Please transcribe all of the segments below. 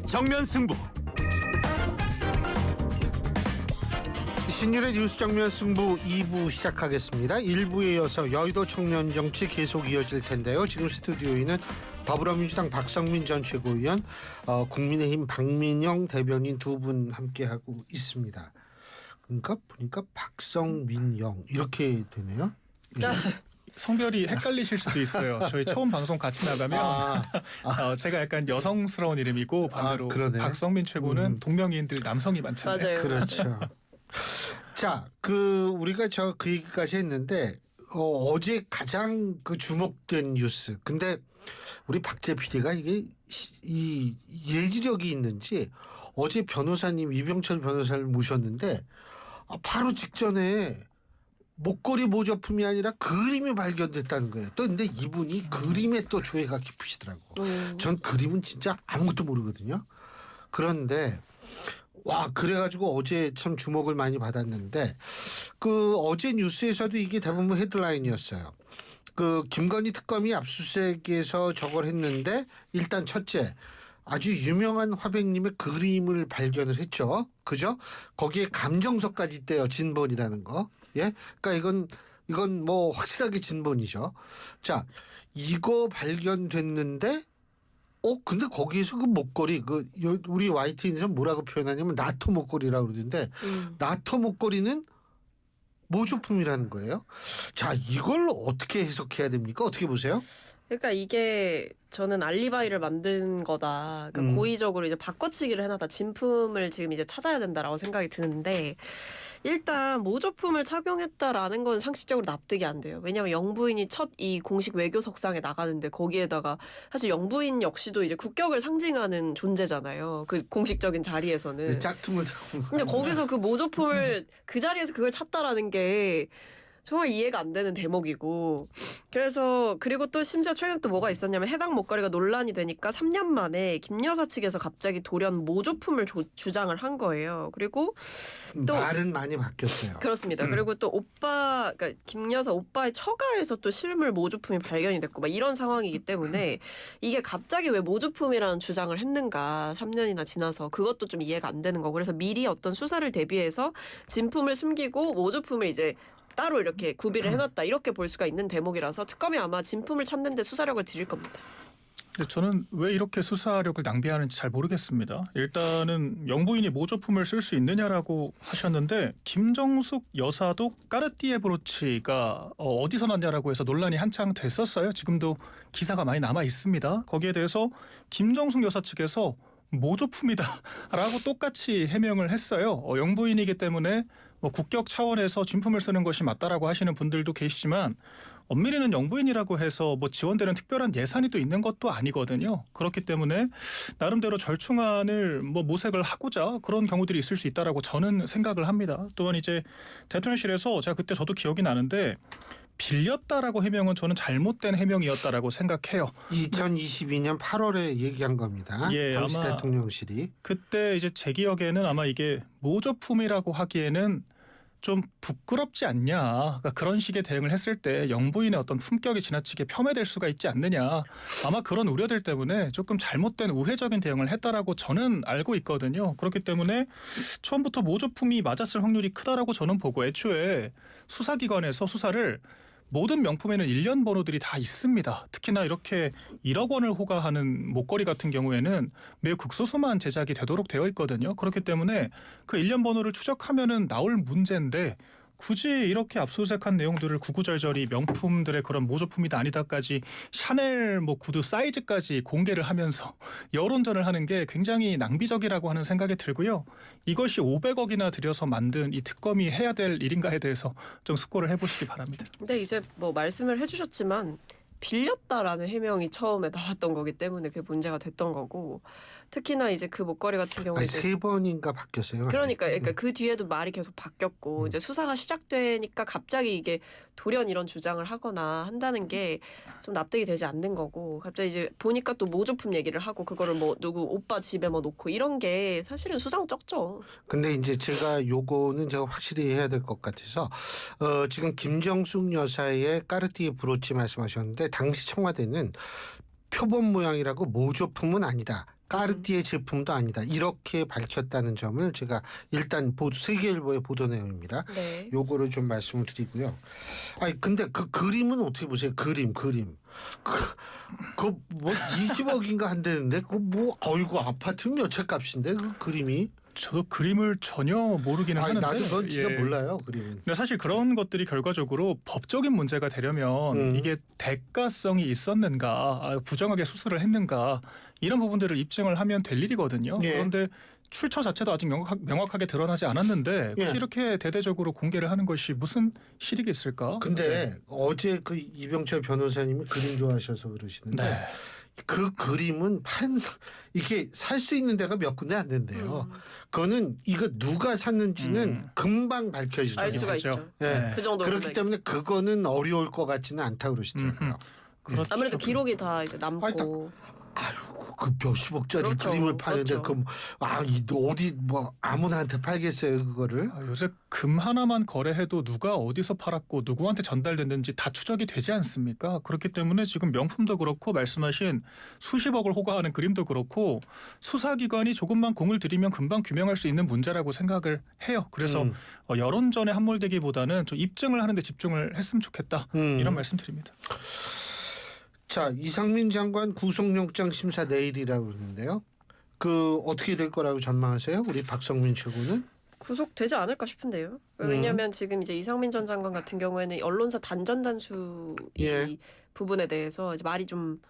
정면 승부. 신윤의 뉴스 정면 승부 2부 시작하겠습니다. 1부에 이어서 여의도 청년 정치 계속 이어질 텐데요. 지금 스튜디오에는 더불어민주당 박성민 전 최고위원, 국민의힘 박민영 대변인 두 분 함께하고 있습니다. 그러니까 보니까 박성민영 이렇게 되네요. 성별이 헷갈리실 수도 있어요. 저희 처음 방송 같이 나가면 제가 약간 여성스러운 이름이고 반대로 박성민 최고는 동명이인들 남성이 많잖아요. 맞아요. 그렇죠. 자, 우리가 그 얘기까지 했는데 어제 가장 주목된 뉴스. 근데 우리 박재 PD가 이게 이 예지력이 있는지 어제 변호사님 이병철 변호사를 모셨는데 바로 직전에 목걸이 모조품이 아니라 그림이 발견됐다는 거예요. 또 근데 이분이 그림에 또 조예가 깊으시더라고. 전 그림은 진짜 아무것도 모르거든요. 그런데 그래가지고 어제 참 주목을 많이 받았는데 어제 뉴스에서도 이게 대부분 헤드라인이었어요. 김건희 특검이 압수수색에서 저걸 했는데 일단 첫째 아주 유명한 화백님의 그림을 발견을 했죠. 그죠? 거기에 감정서까지 떼요. 진본이라는 거. 예? 그러니까 이건 뭐 확실하게 진본이죠. 자, 이거 발견됐는데 근데 거기에서 그 목걸이 우리 YTN에서 뭐라고 표현하냐면 나토 목걸이라고 그러던데 나토 목걸이는 모조품이라는 거예요. 자, 이걸 어떻게 해석해야 됩니까? 어떻게 보세요? 그러니까 이게 저는 알리바이를 만든 거다. 그러니까 고의적으로 이제 바꿔치기를 해놨다. 진품을 지금 이제 찾아야 된다라고 생각이 드는데 일단 모조품을 착용했다라는 건 상식적으로 납득이 안 돼요. 왜냐하면 영부인이 첫 이 공식 외교석상에 나가는데 거기에다가 사실 영부인 역시도 이제 국격을 상징하는 존재잖아요. 그 공식적인 자리에서는. 짝퉁을 근데 거기서 그 모조품을 그 자리에서 그걸 찾다라는 게 정말 이해가 안 되는 대목이고 그리고 또 심지어 최근에 또 뭐가 있었냐면 해당 목걸이가 논란이 되니까 3년 만에 김 여사 측에서 갑자기 돌연 모조품을 주장을 한 거예요. 그리고 또 말은 많이 바뀌었어요. 그렇습니다. 그리고 또 그러니까 김 여사 오빠의 처가에서 또 실물 모조품이 발견이 됐고 막 이런 상황이기 때문에 이게 갑자기 왜 모조품이라는 주장을 했는가 3년이나 지나서 그것도 좀 이해가 안 되는 거고 그래서 미리 어떤 수사를 대비해서 진품을 숨기고 모조품을 이제 따로 이렇게 구비를 해놨다 이렇게 볼 수가 있는 대목이라서 특검이 아마 진품을 찾는 데 수사력을 들일 겁니다. 근데 저는 왜 이렇게 수사력을 낭비하는지 잘 모르겠습니다. 일단은 영부인이 모조품을 쓸 수 있느냐라고 하셨는데 김정숙 여사도 까르띠에 브로치가 어디서 났냐라고 해서 논란이 한창 됐었어요. 지금도 기사가 많이 남아 있습니다. 거기에 대해서 김정숙 여사 측에서 모조품이다라고 똑같이 해명을 했어요. 영부인이기 때문에 국격 차원에서 진품을 쓰는 것이 맞다라고 하시는 분들도 계시지만 엄밀히는 영부인이라고 해서 지원되는 특별한 예산이 또 있는 것도 아니거든요. 그렇기 때문에 나름대로 절충안을 모색을 하고자 그런 경우들이 있을 수 있다라고 저는 생각을 합니다. 또한 이제 대통령실에서 제가 그때 저도 기억이 나는데 빌렸다라고 해명은 저는 잘못된 해명이었다라고 생각해요. 2022년 8월에 얘기한 겁니다. 예, 당시 아마 대통령실이. 그때 이제 제 기억에는 아마 이게 모조품이라고 하기에는 좀 부끄럽지 않냐. 그러니까 그런 식의 대응을 했을 때 영부인의 어떤 품격이 지나치게 폄훼될 수가 있지 않느냐. 아마 그런 우려들 때문에 조금 잘못된 우회적인 대응을 했다라고 저는 알고 있거든요. 그렇기 때문에 처음부터 모조품이 맞았을 확률이 크다라고 저는 보고 애초에 수사기관에서 수사를 모든 명품에는 일련 번호들이 다 있습니다. 특히나 이렇게 1억 원을 호가하는 목걸이 같은 경우에는 매우 극소수만 제작이 되도록 되어 있거든요. 그렇기 때문에 그 일련 번호를 추적하면은 나올 문제인데 굳이 이렇게 압수수색한 내용들을 구구절절히 명품들의 그런 모조품이다 아니다까지 샤넬 구두 사이즈까지 공개를 하면서 여론전을 하는 게 굉장히 낭비적이라고 하는 생각이 들고요. 이것이 500억이나 들여서 만든 이 특검이 해야 될 일인가에 대해서 좀 숙고를 해보시기 바랍니다. 근데 이제 말씀을 해주셨지만 빌렸다라는 해명이 처음에 나왔던 거기 때문에 그게 문제가 됐던 거고 특히나 이제 그 목걸이 같은 경우에 세 번인가 바뀌었어요. 그러니까 그 뒤에도 말이 계속 바뀌었고 이제 수사가 시작되니까 갑자기 이게 돌연 이런 주장을 하거나 한다는 게 좀 납득이 되지 않는 거고 갑자기 이제 보니까 또 모조품 얘기를 하고 그거를 누구 오빠 집에 놓고 이런 게 사실은 수상 적죠. 근데 이제 요거는 제가 확실히 해야 될 것 같아서 지금 김정숙 여사의 까르띠에 브로치 말씀하셨는데 당시 청와대는 표본 모양이라고 모조품은 아니다. 까르띠에 제품도 아니다. 이렇게 밝혔다는 점을 제가 일단 세계일보의 보도 내용입니다. 네. 요거를 좀 말씀을 드리고요. 아니 근데 그 그림은 어떻게 보세요? 그림. 그뭐 20억인가 한다는데 그 뭐 어이구 아파트 몇 채 값인데 그 그림이. 저도 그림을 전혀 모르기는 아니 하는데 나도 넌 진짜 예. 몰라요 그림은. 근데 사실 그런 것들이 결과적으로 법적인 문제가 되려면 이게 대가성이 있었는가, 부정하게 수술을 했는가 이런 부분들을 입증을 하면 될 일이거든요. 예. 그런데 출처 자체도 아직 명확하게 드러나지 않았는데 굳이 예. 이렇게 대대적으로 공개를 하는 것이 무슨 실익이 있을까? 근데 어제 그 이병철 변호사님이 그림 좋아하셔서 그러시는데 네. 그 그림은 이게 살 수 있는 데가 몇 군데 안 된대요. 그거는 이거 누가 샀는지는 금방 밝혀지죠. 알 수가 그렇죠. 있죠. 네. 그 정도 그렇기 때문에 그거는 어려울 것 같지는 않다고 그러시더라고요. 그렇죠. 아무래도 기록이 다 이제 남고. 아니, 아유, 그 몇십억짜리 그렇죠. 그림을 파는데 그렇죠. 어디 뭐 아무나한테 팔겠어요 그거를? 요새 금 하나만 거래해도 누가 어디서 팔았고 누구한테 전달됐는지 다 추적이 되지 않습니까? 그렇기 때문에 지금 명품도 그렇고 말씀하신 수십억을 호가하는 그림도 그렇고 수사기관이 조금만 공을 들이면 금방 규명할 수 있는 문제라고 생각을 해요. 그래서 여론전에 함몰되기보다는 좀 입증을 하는 데 집중을 했으면 좋겠다. 이런 말씀 드립니다. 자, 이상민 장관 구속영장 심사 내일이라고 그러는데요. 그 어떻게 될 거라고 전망하세요? 우리 박성민 최고는? 구속되지 않을까 싶은데요. 왜냐하면 지금 이제 이상민 전 장관 같은 경우에는 언론사 단전 이 예. 부분에 대해서 이제 말이 좀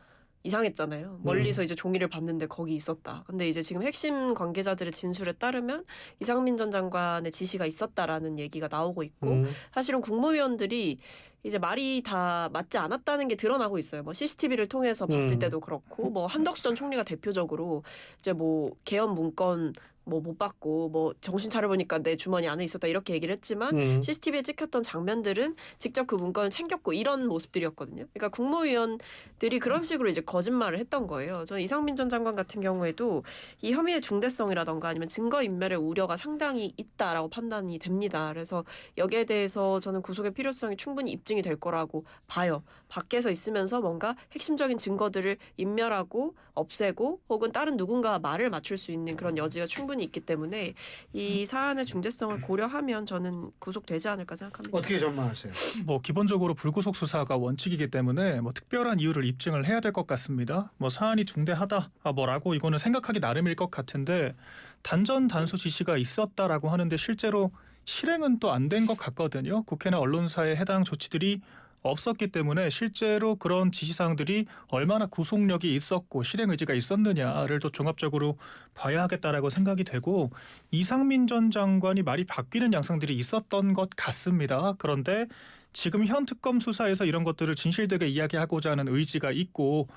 이상했잖아요. 멀리서 이제 종이를 봤는데 거기 있었다. 근데 이제 지금 핵심 관계자들의 진술에 따르면 이상민 전 장관의 지시가 있었다라는 얘기가 나오고 있고 사실은 국무위원들이 이제 말이 다 맞지 않았다는 게 드러나고 있어요. 뭐 CCTV를 통해서 봤을 때도 그렇고 뭐 한덕수 전 총리가 대표적으로 이제 뭐 개헌 문건 뭐 못 받고 뭐 정신 차려보니까 내 주머니 안에 있었다 이렇게 얘기를 했지만 CCTV에 찍혔던 장면들은 직접 그 문건을 챙겼고 이런 모습들이었거든요. 그러니까 국무위원들이 그런 식으로 이제 거짓말을 했던 거예요. 저는 이상민 전 장관 같은 경우에도 이 혐의의 중대성이라던가 아니면 증거인멸의 우려가 상당히 있다라고 판단이 됩니다. 그래서 여기에 대해서 저는 구속의 필요성이 충분히 입증이 될 거라고 봐요. 밖에서 있으면서 뭔가 핵심적인 증거들을 인멸하고 없애고 혹은 다른 누군가와 말을 맞출 수 있는 그런 여지가 충분히 있기 때문에 이 사안의 중대성을 고려하면 저는 구속되지 않을까 생각합니다. 어떻게 전망하세요? 뭐 기본적으로 불구속 수사가 원칙이기 때문에 뭐 특별한 이유를 입증을 해야 될 것 같습니다. 뭐 사안이 중대하다 뭐라고 이거는 생각하기 나름일 것 같은데 단전 단수 지시가 있었다라고 하는데 실제로 실행은 또 안 된 것 같거든요. 국회나 언론사의 해당 조치들이 없었기 때문에 실제로 그런 지시사항들이 얼마나 구속력이 있었고 실행 의지가 있었느냐를 또 종합적으로 봐야 하겠다라고 생각이 되고 이상민 전 장관이 말이 바뀌는 양상들이 있었던 것 같습니다. 그런데 지금 현 특검 수사에서 이런 것들을 진실되게 이야기하고자 하는 의지가 있고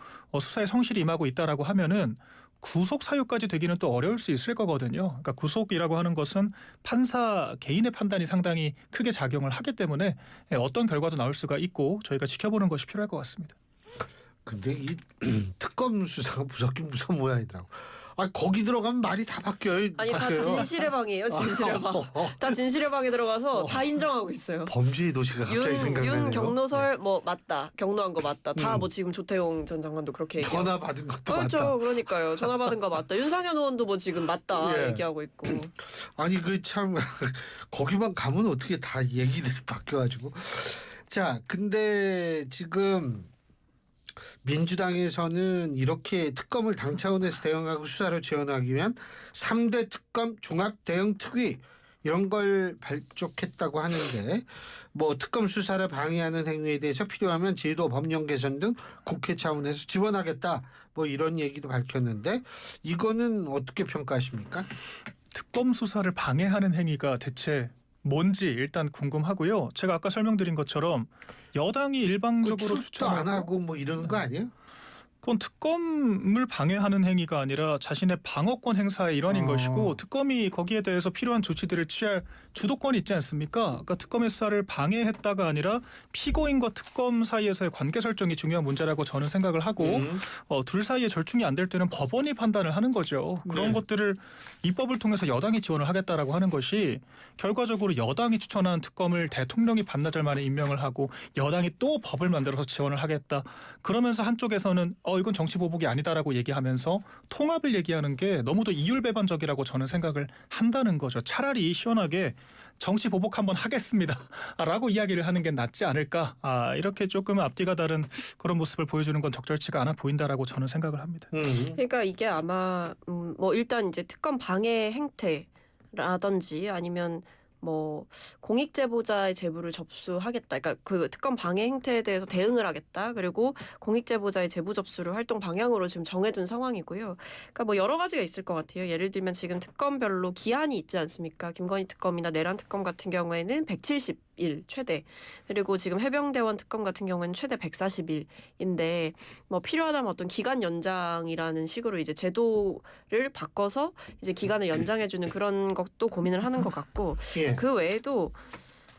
수사에 성실히 임하고 있다라고 하면은 구속 사유까지 되기는 또 어려울 수 있을 거거든요. 그러니까 구속이라고 하는 것은 판사 개인의 판단이 상당히 크게 작용을 하기 때문에 어떤 결과도 나올 수가 있고 저희가 지켜보는 것이 필요할 것 같습니다. 근데 이 특검 수사가 무섭긴 무서운 모양이더라고. 아 거기 들어가면 말이 다 바뀌어요. 아니 다 진실의 방이에요. 진실의 방. 다 진실의 방에 들어가서 다 인정하고 있어요. 범죄의 도시가 갑자기 생각나네요. 윤 경로설 뭐 맞다. 경로한 거 맞다. 다 뭐 지금 조태용 전 장관도 그렇게 얘기하고. 전화 받은 것도 그렇죠. 맞다. 그러니까요. 전화 받은 거 맞다. 윤상현 의원도 뭐 지금 맞다 예. 얘기하고 있고. 아니 그 참 거기만 가면 어떻게 다 얘기들이 바뀌어가지고. 자 근데 지금 민주당에서는 이렇게 특검을 당 차원에서 대응하고 수사로 지원하기 위한 3대 특검 종합 대응 특위 이런 걸 발족했다고 하는데 뭐 특검 수사를 방해하는 행위에 대해서 필요하면 제도 법령 개선 등 국회 차원에서 지원하겠다 뭐 이런 얘기도 밝혔는데 이거는 어떻게 평가하십니까? 특검 수사를 방해하는 행위가 대체 뭔지 일단 궁금하고요. 제가 아까 설명드린 것처럼 여당이 일방적으로 출도 안 하고 뭐 이러는 거 아니에요? 그건 특검을 방해하는 행위가 아니라 자신의 방어권 행사의 일환인 것이고 특검이 거기에 대해서 필요한 조치들을 취할 주도권이 있지 않습니까? 그러니까 특검의 수사를 방해했다가 아니라 피고인과 특검 사이에서의 관계 설정이 중요한 문제라고 저는 생각을 하고 둘 사이에 절충이 안 될 때는 법원이 판단을 하는 거죠. 그런 네. 것들을 입법을 통해서 여당이 지원을 하겠다라고 하는 것이 결과적으로 여당이 추천한 특검을 대통령이 반나절 만에 임명을 하고 여당이 또 법을 만들어서 지원을 하겠다. 그러면서 한쪽에서는 이건 정치 보복이 아니다라고 얘기하면서 통합을 얘기하는 게 너무도 이율배반적이라고 저는 생각을 한다는 거죠. 차라리 시원하게 정치 보복 한번 하겠습니다라고 이야기를 하는 게 낫지 않을까. 이렇게 조금 앞뒤가 다른 그런 모습을 보여주는 건 적절치가 않아 보인다라고 저는 생각을 합니다. 그러니까 이게 아마 뭐 일단 이제 특검 방해 행태라든지 아니면 뭐 공익 제보자의 제보를 접수하겠다. 그러니까 그 특검 방해 행태에 대해서 대응을 하겠다. 그리고 공익 제보자의 제보 접수를 활동 방향으로 지금 정해둔 상황이고요. 그러니까 뭐 여러 가지가 있을 것 같아요. 예를 들면 지금 특검별로 기한이 있지 않습니까? 김건희 특검이나 내란 특검 같은 경우에는 170일 최대. 그리고 지금 해병대원 특검 같은 경우에는 최대 140일인데 뭐 필요하다면 어떤 기간 연장이라는 식으로 이제 제도를 바꿔서 이제 기간을 연장해주는 그런 것도 고민을 하는 것 같고. 예. 그 외에도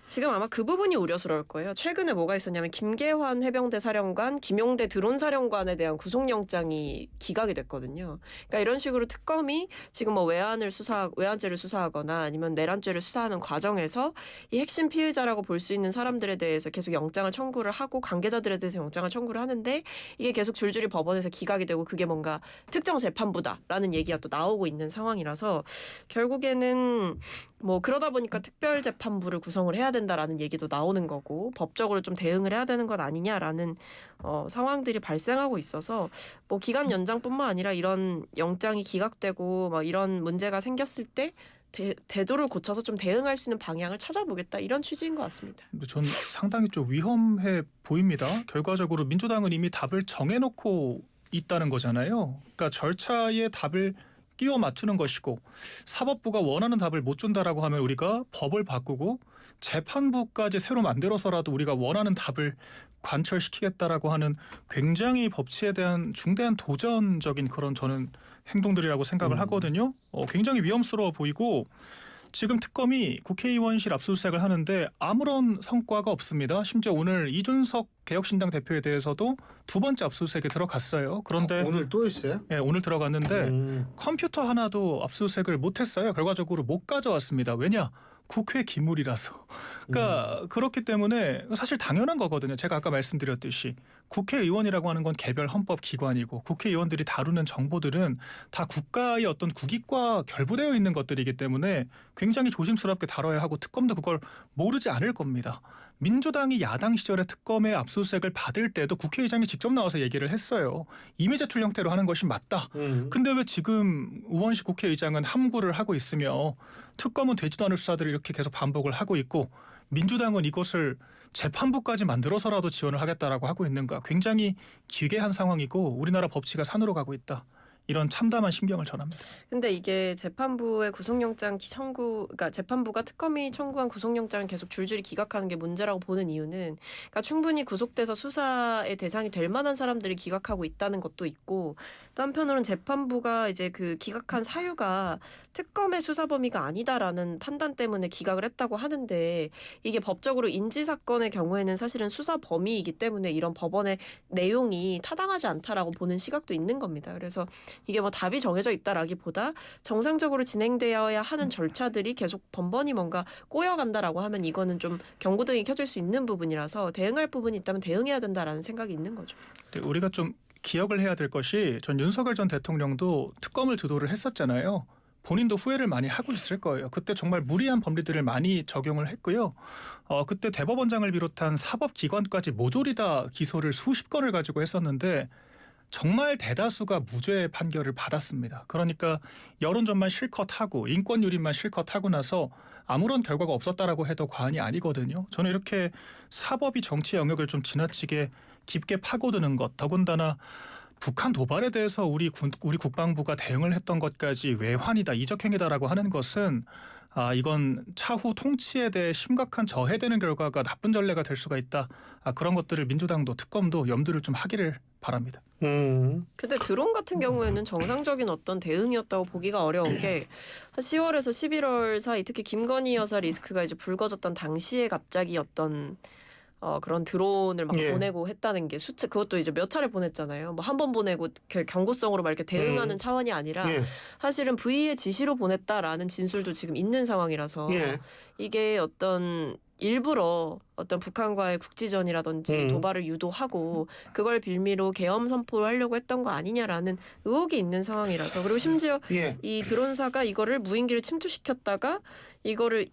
지금 아마 그 부분이 우려스러울 거예요. 최근에 뭐가 있었냐면 김계환 해병대 사령관, 김용대 드론 사령관에 대한 구속영장이 기각이 됐거든요. 그러니까 이런 식으로 특검이 지금 뭐 외환죄를 수사하거나 아니면 내란죄를 수사하는 과정에서 이 핵심 피의자라고 볼 수 있는 사람들에 대해서 계속 영장을 청구를 하고 관계자들에 대해서 영장을 청구를 하는데 이게 계속 줄줄이 법원에서 기각이 되고 그게 뭔가 특정 재판부다라는 얘기가 또 나오고 있는 상황이라서 결국에는 뭐 그러다 보니까 특별재판부를 구성을 해야 된다라는 얘기도 나오는 거고 법적으로 좀 대응을 해야 되는 것 아니냐라는 상황들이 발생하고 있어서 뭐 기간 연장뿐만 아니라 이런 영장이 기각되고 뭐 이런 문제가 생겼을 때 제도를 고쳐서 좀 대응할 수 있는 방향을 찾아보겠다 이런 취지인 것 같습니다. 전 상당히 좀 위험해 보입니다. 결과적으로 민주당은 이미 답을 정해놓고 있다는 거잖아요. 그러니까 절차에 답을 끼워 맞추는 것이고 사법부가 원하는 답을 못 준다라고 하면 우리가 법을 바꾸고 재판부까지 새로 만들어서라도 우리가 원하는 답을 관철시키겠다라고 하는 굉장히 법치에 대한 중대한 도전적인 그런 저는 행동들이라고 생각을 하거든요. 굉장히 위험스러워 보이고 지금 특검이 국회의원실 압수수색을 하는데 아무런 성과가 없습니다. 심지어 오늘 이준석 개혁신당 대표에 대해서도 두 번째 압수수색에 들어갔어요. 그런데 오늘 또 있어요? 네, 오늘 들어갔는데 컴퓨터 하나도 압수수색을 못했어요. 결과적으로 못 가져왔습니다. 왜냐? 국회 기물이라서. 그러니까 그렇기 때문에 사실 당연한 거거든요. 제가 아까 말씀드렸듯이 국회의원이라고 하는 건 개별 헌법 기관이고 국회의원들이 다루는 정보들은 다 국가의 어떤 국익과 결부되어 있는 것들이기 때문에 굉장히 조심스럽게 다뤄야 하고 특검도 그걸 모르지 않을 겁니다. 민주당이 야당 시절에 특검의 압수수색을 받을 때도 국회의장이 직접 나와서 얘기를 했어요. 임의 제출 형태로 하는 것이 맞다. 근데 왜 지금 우원식 국회의장은 함구를 하고 있으며 특검은 되지도 않을 수사들을 이렇게 계속 반복을 하고 있고 민주당은 이것을 재판부까지 만들어서라도 지원을 하겠다라고 하고 있는가. 굉장히 기괴한 상황이고 우리나라 법치가 산으로 가고 있다. 이런 참담한 심경을 전합니다. 근데 이게 재판부의 구속영장 청구, 그러니까 재판부가 특검이 청구한 구속영장을 계속 줄줄이 기각하는 게 문제라고 보는 이유는, 그러니까 충분히 구속돼서 수사의 대상이 될 만한 사람들이 기각하고 있다는 것도 있고, 또 한편으로는 재판부가 이제 그 기각한 사유가 특검의 수사 범위가 아니다라는 판단 때문에 기각을 했다고 하는데, 이게 법적으로 인지 사건의 경우에는 사실은 수사 범위이기 때문에 이런 법원의 내용이 타당하지 않다라고 보는 시각도 있는 겁니다. 그래서 이게 뭐 답이 정해져 있다라기보다 정상적으로 진행되어야 하는 절차들이 계속 번번이 뭔가 꼬여간다라고 하면 이거는 좀 경고등이 켜질 수 있는 부분이라서 대응할 부분이 있다면 대응해야 된다라는 생각이 있는 거죠. 네, 우리가 좀 기억을 해야 될 것이 전 윤석열 전 대통령도 특검을 주도를 했었잖아요. 본인도 후회를 많이 하고 있을 거예요. 그때 정말 무리한 법리들을 많이 적용을 했고요. 그때 대법원장을 비롯한 사법기관까지 모조리 다 기소를 수십 건을 가지고 했었는데 정말 대다수가 무죄 판결을 받았습니다. 그러니까 여론전만 실컷 하고 인권 유린만 실컷 하고 나서 아무런 결과가 없었다라고 해도 과언이 아니거든요. 저는 이렇게 사법이 정치 영역을 좀 지나치게 깊게 파고드는 것, 더군다나 북한 도발에 대해서 우리 국방부가 대응을 했던 것까지 외환이다, 이적행위다라고 하는 것은 이건 차후 통치에 대해 심각한 저해되는 결과가 나쁜 전례가 될 수가 있다. 그런 것들을 민주당도 특검도 염두를 좀 하기를 바랍니다. 근데 드론 같은 경우에는 정상적인 어떤 대응이었다고 보기가 어려운 게 10월에서 11월 사이 특히 김건희 여사 리스크가 이제 불거졌던 당시에 갑자기 어떤 그런 드론을 막 예. 보내고 했다는 게 수치 그것도 이제 몇 차례 보냈잖아요. 뭐 한 번 보내고 경고성으로 막 이렇게 대응하는 차원이 아니라 예. 사실은 V의 지시로 보냈다라는 진술도 지금 있는 상황이라서 예. 이게 어떤 일부러 어떤 북한과의 국지전이라든지 음. 도발을 유도하고 그걸 빌미로 계엄 선포를 하려고 했던 거 아니냐라는 의혹이 있는 상황이라서 그리고 심지어 예. 이 드론사가 이거를 무인기를 침투시켰다가 이거를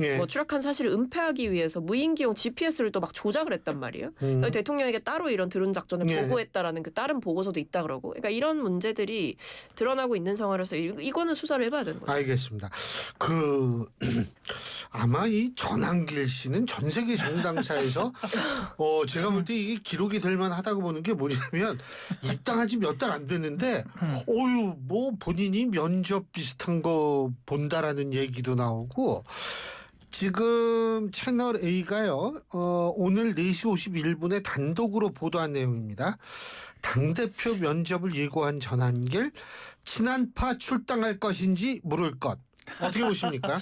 예. 뭐 추락한 사실을 은폐하기 위해서 무인기용 GPS를 또 막 조작을 했단 말이에요. 대통령에게 따로 이런 드론 작전을 예. 보고했다라는 그 다른 보고서도 있다 그러고, 그러니까 이런 문제들이 드러나고 있는 상황이라서 이거는 수사를 해봐야 되는 거죠. 알겠습니다. 아마 이 전한길 씨는 전 세계 정당사에서 제가 볼 때 이게 기록이 될 만하다고 보는 게 뭐냐면 입당한 지 몇 달 안 됐는데 뭐 본인이 면접 비슷한 거 본다라는 얘기도 나오고 지금 채널 A가요. 오늘 4시 51분에 단독으로 보도한 내용입니다. 당대표 면접을 예고한 전한길 친한파 출당할 것인지 물을 것. 어떻게 보십니까?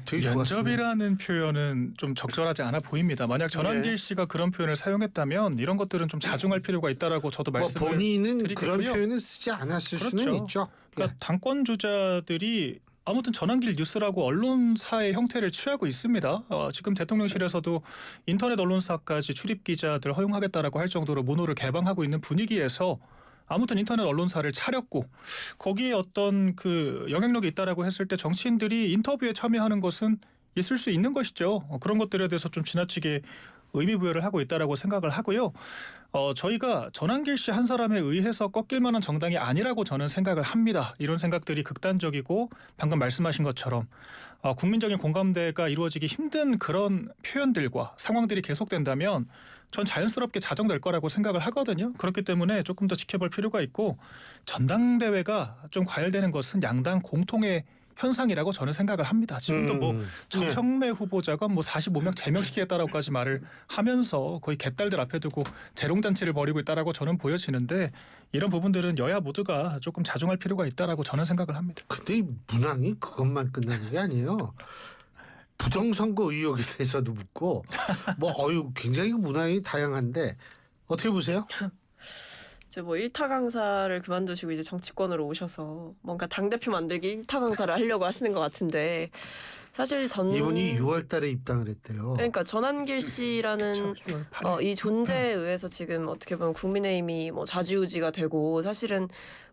되게 좋았어요. 면접이라는 표현은 좀 적절하지 않아 보입니다. 만약 전한길 씨가 그런 표현을 사용했다면 이런 것들은 좀 자중할 필요가 있다라고 저도 말씀을 본인은 드리겠고요. 그런 표현을 쓰지 않았을 수는 그렇죠. 있죠. 그러니까 당권 주자들이 아무튼 전한길 뉴스라고 언론사의 형태를 취하고 있습니다. 지금 대통령실에서도 인터넷 언론사까지 출입 기자들 허용하겠다라고 할 정도로 문호를 개방하고 있는 분위기에서 아무튼 인터넷 언론사를 차렸고 거기에 어떤 그 영향력이 있다라고 했을 때 정치인들이 인터뷰에 참여하는 것은 있을 수 있는 것이죠. 그런 것들에 대해서 좀 지나치게 의미 부여를 하고 있다라고 생각을 하고요. 저희가 전한길 씨 한 사람에 의해서 꺾일 만한 정당이 아니라고 저는 생각을 합니다. 이런 생각들이 극단적이고 방금 말씀하신 것처럼 국민적인 공감대가 이루어지기 힘든 그런 표현들과 상황들이 계속된다면 전 자연스럽게 자정될 거라고 생각을 하거든요. 그렇기 때문에 조금 더 지켜볼 필요가 있고 전당대회가 좀 과열되는 것은 양당 공통의 현상이라고 저는 생각을 합니다. 지금도 뭐 정청래 후보자가 뭐 45명 제명시키겠다라고까지 말을 하면서 거의 개딸들 앞에 두고 재롱잔치를 벌이고 있다라고 저는 보여지는데 이런 부분들은 여야 모두가 조금 자중할 필요가 있다라고 저는 생각을 합니다. 근데 이 문항이 그것만 끝나는 게 아니에요. 부정선거 의혹에 대해서도 묻고 굉장히 문항이 다양한데 어떻게 보세요? 이제 뭐 일타 강사를 그만두시고 이제 정치권으로 오셔서 뭔가 당대표 만들기 일타 강사를 하려고 하시는 것 같은데 사실 이분이 6월달에 입당을 했대요. 그러니까 전한길 씨라는 이 존재에 의해서 지금 어떻게 보면 국민의힘이 뭐 좌지우지가 되고 사실은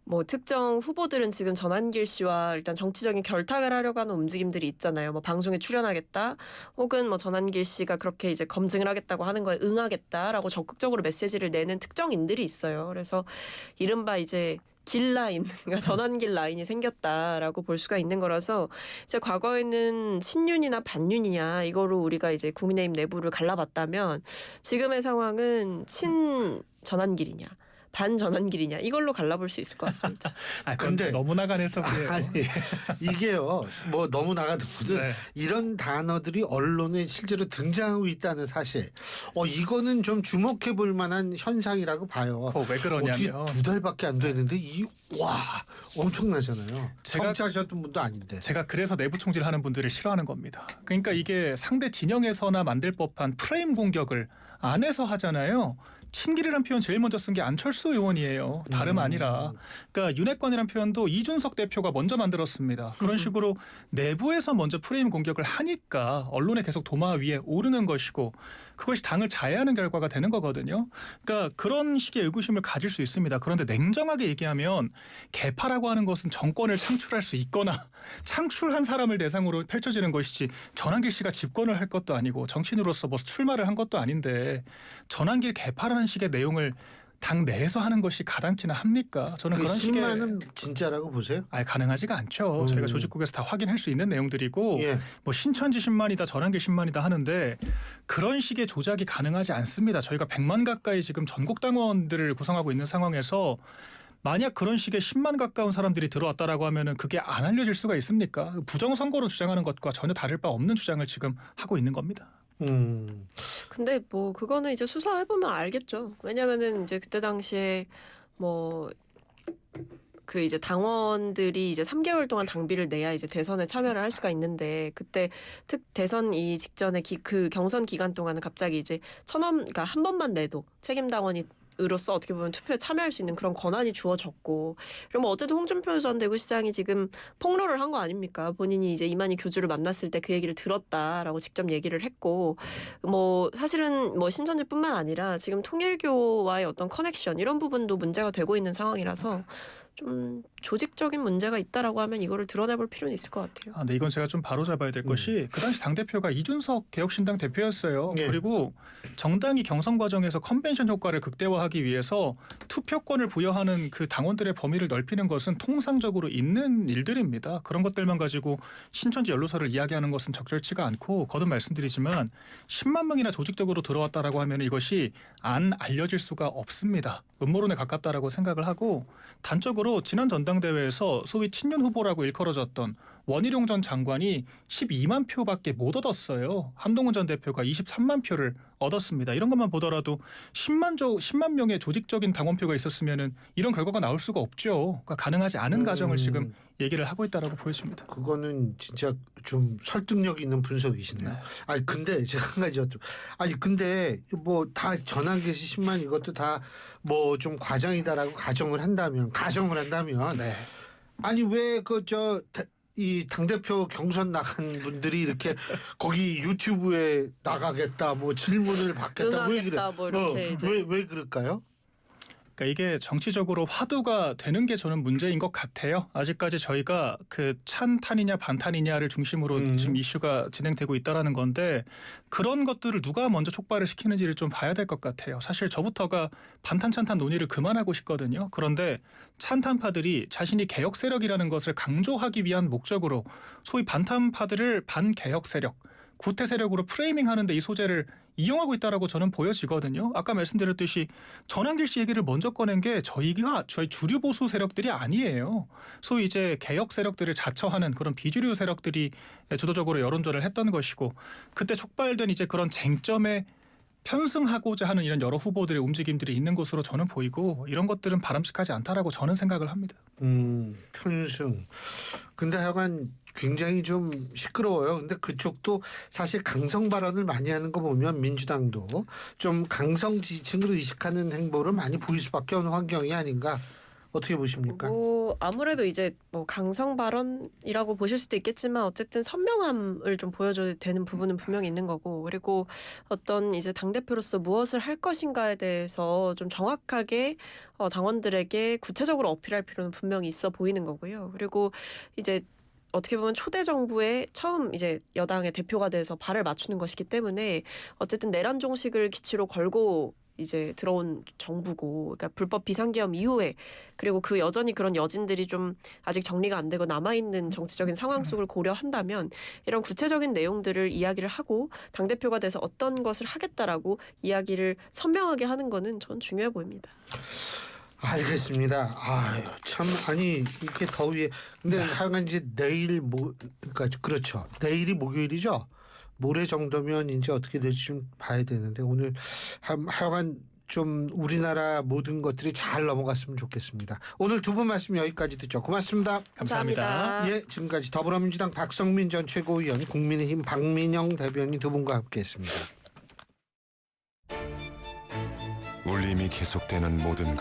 뭐 특정 후보들은 지금 전한길 씨와 일단 정치적인 결탁을 하려고 하는 움직임들이 있잖아요. 뭐 방송에 출연하겠다, 혹은 뭐 전한길 씨가 그렇게 이제 검증을 하겠다고 하는 거에 응하겠다라고 적극적으로 메시지를 내는 특정인들이 있어요. 그래서 이른바 이제 길 라인, 그러니까 전한길 라인이 생겼다라고 볼 수가 있는 거라서 이제 과거에는 친윤이나 반윤이냐 이거로 우리가 이제 국민의힘 내부를 갈라봤다면 지금의 상황은 친 전한길이냐 반 전한길이냐 이걸로 갈라볼 수 있을 것 같습니다. 근데 너무 나간 해석이에요. 아니 이게요. 뭐 너무 나가든 뭐든 네. 이런 단어들이 언론에 실제로 등장하고 있다는 사실. 이거는 좀 주목해 볼 만한 현상이라고 봐요. 왜 그러냐면 어떻게 2달밖에 안 됐는데 엄청나잖아요. 제가 정치하셨던 분도 아닌데. 제가 그래서 내부 총질하는 분들을 싫어하는 겁니다. 그러니까 이게 상대 진영에서나 만들 법한 프레임 공격을 안에서 하잖아요. 친길이라는 표현 제일 먼저 쓴 게 안철수 의원이에요. 다름 아니라. 그러니까 윤핵관이라는 표현도 이준석 대표가 먼저 만들었습니다. 그런 식으로 내부에서 먼저 프레임 공격을 하니까 언론에 계속 도마 위에 오르는 것이고 그것이 당을 자해하는 결과가 되는 거거든요. 그러니까 그런 식의 의구심을 가질 수 있습니다. 그런데 냉정하게 얘기하면 개파라고 하는 것은 정권을 창출할 수 있거나 창출한 사람을 대상으로 펼쳐지는 것이지 전한길 씨가 집권을 할 것도 아니고 정치인으로서 뭐 출마를 한 것도 아닌데 전한길 개파라는 식의 내용을 당 내에서 하는 것이 가당키나 합니까? 저는 그런 식의 10만은 진짜라고 보세요? 가능하지가 않죠. 저희가 조직국에서 다 확인할 수 있는 내용들이고 뭐 신천지 10만이다 전한길 10만이다 하는데 그런 식의 조작이 가능하지 않습니다. 저희가 100만 가까이 지금 전국 당원들을 구성하고 있는 상황에서 만약 그런 식의 10만 가까운 사람들이 들어왔다라고 하면은 그게 안 알려질 수가 있습니까? 부정선거로 주장하는 것과 전혀 다를 바 없는 주장을 지금 하고 있는 겁니다. 근데 뭐 그거는 이제 수사해보면 알겠죠. 왜냐면은 이제 그때 당시에 뭐 그 이제 당원들이 이제 3개월 동안 당비를 내야 이제 대선에 참여를 할 수가 있는데 그때 대선 이 직전에 그 경선 기간 동안은 갑자기 이제 1,000원, 그러니까 한 번만 내도 책임 당원이 으로서 어떻게 보면 투표에 참여할 수 있는 그런 권한이 주어졌고 그리고 뭐 어쨌든 홍준표 전 대구시장이 지금 폭로를 한 거 아닙니까? 본인이 이제 이만희 교주를 만났을 때 그 얘기를 들었다라고 직접 얘기를 했고 뭐 사실은 뭐 신천지뿐만 아니라 지금 통일교와의 어떤 커넥션 이런 부분도 문제가 되고 있는 상황이라서 좀 조직적인 문제가 있다라고 하면 이거를 드러내볼 필요는 있을 것 같아요. 네, 이건 제가 좀 바로 잡아야 될 것이 그 당시 당 대표가 이준석 개혁신당 대표였어요. 예. 그리고 정당이 경선 과정에서 컨벤션 효과를 극대화하기 위해서 투표권을 부여하는 그 당원들의 범위를 넓히는 것은 통상적으로 있는 일들입니다. 그런 것들만 가지고 신천지 연루설을 이야기하는 것은 적절치가 않고 거듭 말씀드리지만 10만 명이나 조직적으로 들어왔다라고 하면 이것이 안 알려질 수가 없습니다. 음모론에 가깝다라고 생각을 하고 단적으로 지난 전당대회에서 소위 친윤 후보라고 일컬어졌던 원희룡 전 장관이 12만 표밖에 못 얻었어요. 한동훈 전 대표가 23만 표를 얻었습니다. 이런 것만 보더라도 10만 명의 조직적인 당원표가 있었으면은 이런 결과가 나올 수가 없죠. 그러니까 가능하지 않은 가정을 지금 얘기를 하고 있다라고 보여집니다. 그거는 진짜 좀 설득력 있는 분석이시네요. 네. 아니 근데 제가 한 가지 아니 근데 뭐 다 전환계시 10만 이것도 다 뭐 좀 과장이다라고 가정을 한다면 네. 아니 왜 이 당대표 경선 나간 분들이 이렇게 거기 유튜브에 나가겠다 뭐 질문을 받겠다 왜 그래? 응하겠다 뭐 이렇게 이제 왜 그럴까요? 그러니까 이게 정치적으로 화두가 되는 게 저는 문제인 것 같아요. 아직까지 저희가 그 찬탄이냐 반탄이냐를 중심으로 지금 이슈가 진행되고 있다라는 건데 그런 것들을 누가 먼저 촉발을 시키는지를 좀 봐야 될 것 같아요. 사실 저부터가 반탄 찬탄 논의를 그만하고 싶거든요. 그런데 찬탄파들이 자신이 개혁 세력이라는 것을 강조하기 위한 목적으로 소위 반탄파들을 반개혁 세력 구태 세력으로 프레이밍하는데 이 소재를 이용하고 있다라고 저는 보여지거든요. 아까 말씀드렸듯이 전환길 씨 얘기를 먼저 꺼낸 게 저희 주류 보수 세력들이 아니에요. 소위 이제 개혁 세력들을 자처하는 그런 비주류 세력들이 주도적으로 여론전을 했던 것이고 그때 촉발된 이제 그런 쟁점에 편승하고자 하는 이런 여러 후보들의 움직임들이 있는 것으로 저는 보이고 이런 것들은 바람직하지 않다라고 저는 생각을 합니다. 편승. 근데 하여간 굉장히 좀 시끄러워요. 근데 그쪽도 사실 강성 발언을 많이 하는 거 보면 민주당도 좀 강성 지지층을 의식하는 행보를 많이 보일 수밖에 없는 환경이 아닌가. 어떻게 보십니까? 뭐 아무래도 이제 뭐 강성 발언이라고 보실 수도 있겠지만 어쨌든 선명함을 좀 보여줘야 되는 부분은 분명히 있는 거고 그리고 어떤 이제 당 대표로서 무엇을 할 것인가에 대해서 좀 정확하게 당원들에게 구체적으로 어필할 필요는 분명히 있어 보이는 거고요. 그리고 이제 어떻게 보면 초대 정부의 처음 이제 여당의 대표가 돼서 발을 맞추는 것이기 때문에 어쨌든 내란 종식을 기치로 걸고 이제 들어온 정부고, 그러니까 불법 비상계엄 이후에 그리고 그 여전히 그런 여진들이 좀 아직 정리가 안 되고 남아 있는 정치적인 상황 속을 고려한다면 이런 구체적인 내용들을 이야기를 하고 당 대표가 돼서 어떤 것을 하겠다라고 이야기를 선명하게 하는 거는 전 중요해 보입니다. 알겠습니다. 아유 참 아니 이렇게 더위에 근데 하여간 이제 내일 그러니까 그렇죠. 내일이 목요일이죠. 모레 정도면 이제 어떻게 될지 좀 봐야 되는데 오늘 하여간 좀 우리나라 모든 것들이 잘 넘어갔으면 좋겠습니다. 오늘 두 분 말씀 여기까지 듣죠. 고맙습니다. 감사합니다. 예, 지금까지 더불어민주당 박성민 전 최고위원, 국민의힘 박민영 대변인 두 분과 함께했습니다. 울림이 계속되는 모든